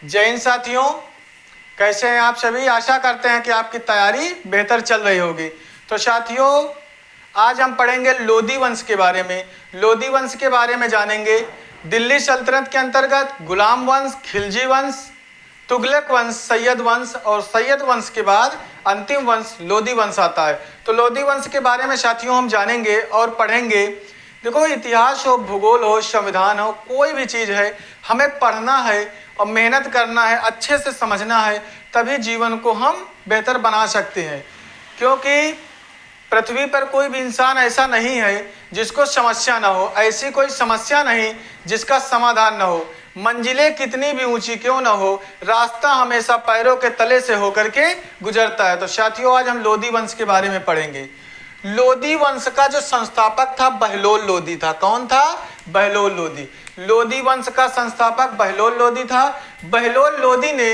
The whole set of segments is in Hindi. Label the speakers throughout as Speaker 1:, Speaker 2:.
Speaker 1: जय हिंद साथियों, कैसे हैं आप सभी। आशा करते हैं कि आपकी तैयारी बेहतर चल रही होगी। तो साथियों, आज हम पढ़ेंगे लोदी वंश के बारे में। लोदी वंश के बारे में जानेंगे। दिल्ली सल्तनत के अंतर्गत गुलाम वंश, खिलजी वंश, तुगलक वंश, सैयद वंश और सैयद वंश के बाद अंतिम वंश लोदी वंश आता है। तो लोदी वंश के बारे में साथियों हम जानेंगे और पढ़ेंगे। देखो, इतिहास हो, भूगोल हो, संविधान हो, कोई भी चीज़ है, हमें पढ़ना है और मेहनत करना है, अच्छे से समझना है, तभी जीवन को हम बेहतर बना सकते हैं। क्योंकि पृथ्वी पर कोई भी इंसान ऐसा नहीं है जिसको समस्या ना हो, ऐसी कोई समस्या नहीं जिसका समाधान ना हो। मंजिलें कितनी भी ऊंची क्यों ना हो, रास्ता हमेशा पैरों के तले से होकर के गुजरता है। तो साथियों, आज हम लोदी वंश के बारे में पढ़ेंगे। लोदी वंश का जो संस्थापक था बहलोल लोदी था। कौन था? बहलोल लोदी। लोदी वंश का संस्थापक बहलोल लोदी था। बहलोल लोदी ने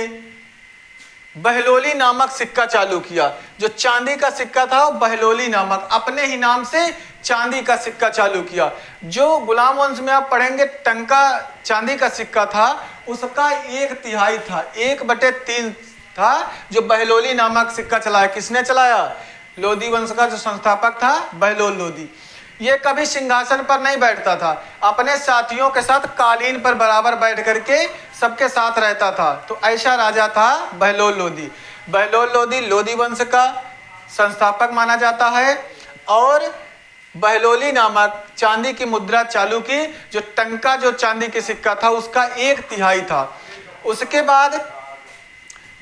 Speaker 1: बहलोली नामक सिक्का चालू किया। जो चांदी का सिक्का था वो बहलोली नामक, अपने ही नाम से चांदी का सिक्का चालू किया। जो गुलाम वंश में आप पढ़ेंगे टंका चांदी का सिक्का था, उसका 1/3 था, 1/3 था जो बहलोली नामक सिक्का चलाया। किसने चलाया? लोदी वंश का जो संस्थापक था बहलोल लोदी। ये कभी सिंहासन पर नहीं बैठता था, अपने साथियों के साथ कालीन पर बराबर बैठ करके सबके साथ रहता था। तो ऐसा राजा था बहलोल लोदी। बहलोल लोदी लोदी वंश का संस्थापक माना जाता है और बहलोली नामक चांदी की मुद्रा चालू की। जो टंका जो चांदी के सिक्का था उसका 1/3 था। उसके बाद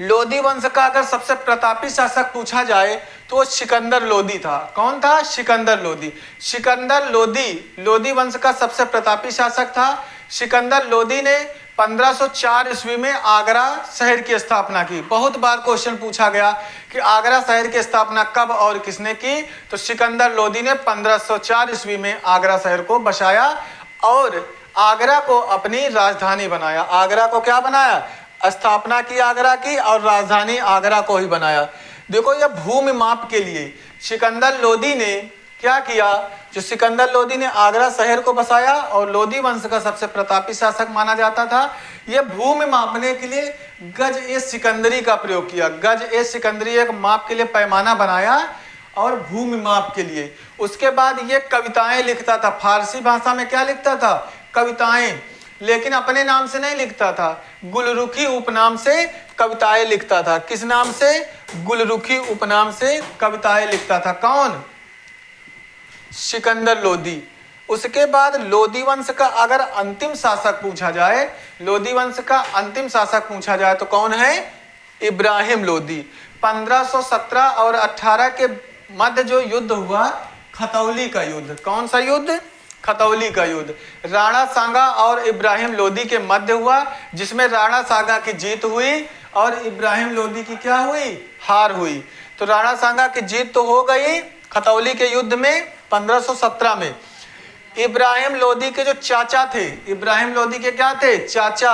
Speaker 1: लोदी वंश का अगर सबसे प्रतापी शासक पूछा जाए तो वो सिकंदर लोदी था। कौन था? सिकंदर लोदी। सिकंदर लोदी लोदी वंश का सबसे प्रतापी शासक था। सिकंदर लोदी ने 1504 ईस्वी में आगरा शहर की स्थापना की। बहुत बार क्वेश्चन पूछा गया कि आगरा शहर की स्थापना कब और किसने की? तो सिकंदर लोदी ने 1504 ईस्वी में आगरा शहर को बसाया और आगरा को अपनी राजधानी बनाया। आगरा को क्या बनाया? स्थापना की आगरा की और राजधानी आगरा को ही बनाया। देखो, यह भूमि माप के लिए सिकंदर लोदी ने क्या किया? जो सिकंदर लोदी ने आगरा शहर को बसाया और लोदी वंश का सबसे प्रतापी शासक माना जाता था। यह भूमि मापने के लिए गज ए सिकंदरी का प्रयोग किया। गज ए सिकंदरी एक माप के लिए पैमाना बनाया और भूमि माप के लिए। उसके बाद ये कविताएं लिखता था। फारसी भाषा में क्या लिखता था? कविताएं। लेकिन अपने नाम से नहीं लिखता था, गुलरुखी उपनाम से कविताएं लिखता था। किस नाम से? गुलरुखी उपनाम से कविताएं लिखता था। कौन? सिकंदर लोदी। उसके बाद लोदी वंश का अगर अंतिम शासक पूछा जाए, लोदी वंश का अंतिम शासक पूछा जाए तो कौन है? इब्राहिम लोदी। 1517 और 18 के मध्य जो युद्ध हुआ, खतौली का युद्ध। कौन सा युद्ध? खतौली का युद्ध। राणा सांगा और इब्राहिम लोदी के मध्य हुआ, जिसमें राणा सांगा की जीत हुई और इब्राहिम लोदी की क्या हुई? हार हुई। तो राणा सांगा की जीत तो हो गई खतौली के युद्ध में 1517 में। इब्राहिम लोदी के जो चाचा थे, इब्राहिम लोदी के क्या थे? चाचा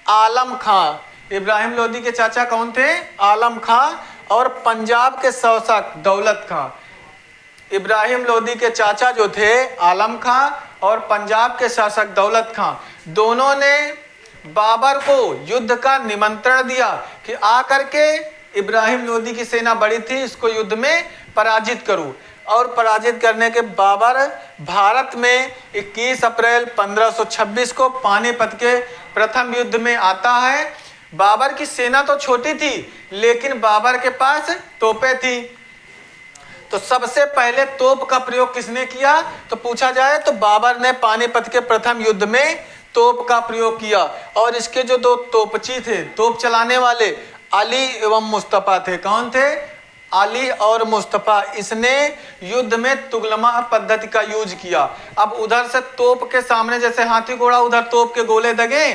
Speaker 1: आलम खां। इब्राहिम लोदी के चाचा कौन थे? आलम खां। और पंजाब के शासक दौलत खां। इब्राहिम लोदी के चाचा जो थे आलम खां और पंजाब के शासक दौलत खां, दोनों ने बाबर को युद्ध का निमंत्रण दिया कि आकर के इब्राहिम लोदी की सेना बड़ी थी, इसको युद्ध में पराजित करूं। और पराजित करने के बाबर भारत में 21 अप्रैल 1526 को पानीपत के प्रथम युद्ध में आता है। बाबर की सेना तो छोटी थी लेकिन बाबर के पास तोपें थी। तो सबसे पहले तोप का प्रयोग किसने किया? तो पूछा जाए तो बाबर ने पानीपत के प्रथम युद्ध में तोप का प्रयोग किया। और इसके जो 2 तोपची थे, तोप चलाने वाले, अली एवं मुस्तफा थे। कौन थे? अली और मुस्तफा। इसने युद्ध में तुगलमा पद्धति का यूज किया। अब उधर से तोप के सामने जैसे हाथी घोड़ा उधर तोप के गोले दगे,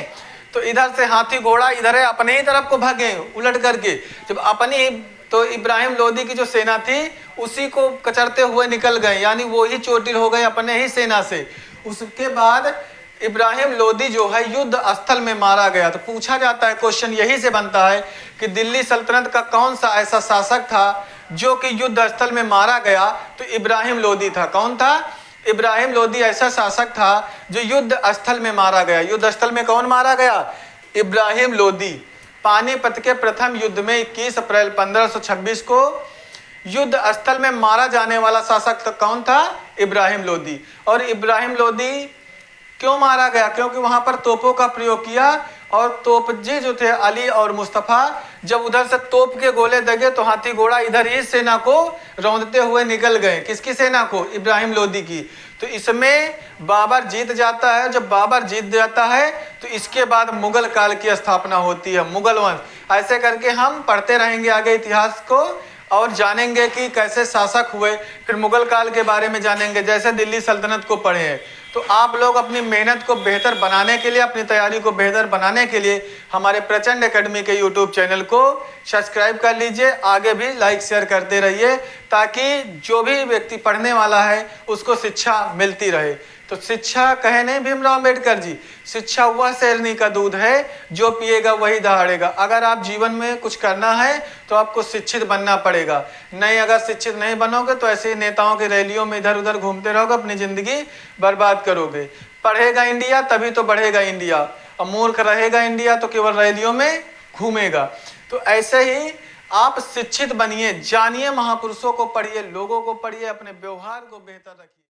Speaker 1: तो इधर से हाथी घोड़ा इधर है अपने ही तरफ को भागे उलट करके। जब अपनी तो इब्राहिम लोदी की जो सेना थी उसी को कचरते हुए निकल गए, यानी वो ही चोटिल हो गए अपने ही सेना से। उसके बाद इब्राहिम लोदी जो है युद्ध स्थल में मारा गया। तो पूछा जाता है, क्वेश्चन यही से बनता है कि दिल्ली सल्तनत का कौन सा ऐसा शासक था जो कि युद्ध स्थल में मारा गया? तो इब्राहिम लोदी था। कौन था? इब्राहिम लोदी ऐसा शासक था जो युद्ध स्थल में मारा गया। युद्ध स्थल में कौन मारा गया? इब्राहिम लोदी। पानीपत के प्रथम युद्ध में 21 अप्रैल 1526 को युद्ध स्थल में मारा जाने वाला शासक कौन था? इब्राहिम लोदी। और इब्राहिम लोदी क्यों मारा गया? क्योंकि वहां पर तोपों का प्रयोग किया और तोपजी जो थे अली और मुस्तफ़ा, जब उधर से तोप के गोले दगे तो हाथी घोड़ा इधर ही सेना को रौंदते हुए निकल गए। किसकी सेना को? इब्राहिम लोदी की। तो इसमें बाबर जीत जाता है। जब बाबर जीत जाता है तो इसके बाद मुगल काल की स्थापना होती है, मुगल वंश। ऐसे करके हम पढ़ते रहेंगे आगे इतिहास को और जानेंगे कि कैसे शासक हुए, फिर मुगल काल के बारे में जानेंगे, जैसे दिल्ली सल्तनत को पढ़े हैं। तो आप लोग अपनी मेहनत को बेहतर बनाने के लिए, अपनी तैयारी को बेहतर बनाने के लिए हमारे प्रचंड एकेडमी के यूट्यूब चैनल को सब्सक्राइब कर लीजिए। आगे भी लाइक शेयर करते रहिए ताकि जो भी व्यक्ति पढ़ने वाला है उसको शिक्षा मिलती रहे। तो शिक्षा कहे नहीं भीमराव अम्बेडकर जी, शिक्षा वह शेरनी का दूध है जो पिएगा वही दहाड़ेगा। अगर आप जीवन में कुछ करना है तो आपको शिक्षित बनना पड़ेगा। नहीं, अगर शिक्षित नहीं बनोगे तो ऐसे नेताओं की रैलियों में इधर उधर घूमते रहोगे, अपनी जिंदगी बर्बाद करोगे। पढ़ेगा इंडिया तभी तो बढ़ेगा इंडिया, और मूर्ख रहेगा इंडिया तो केवल रैलियों में घूमेगा। तो ऐसे ही आप शिक्षित बनिए, जानिए, महापुरुषों को पढ़िए, लोगों को पढ़िए, अपने व्यवहार को बेहतर रखिए।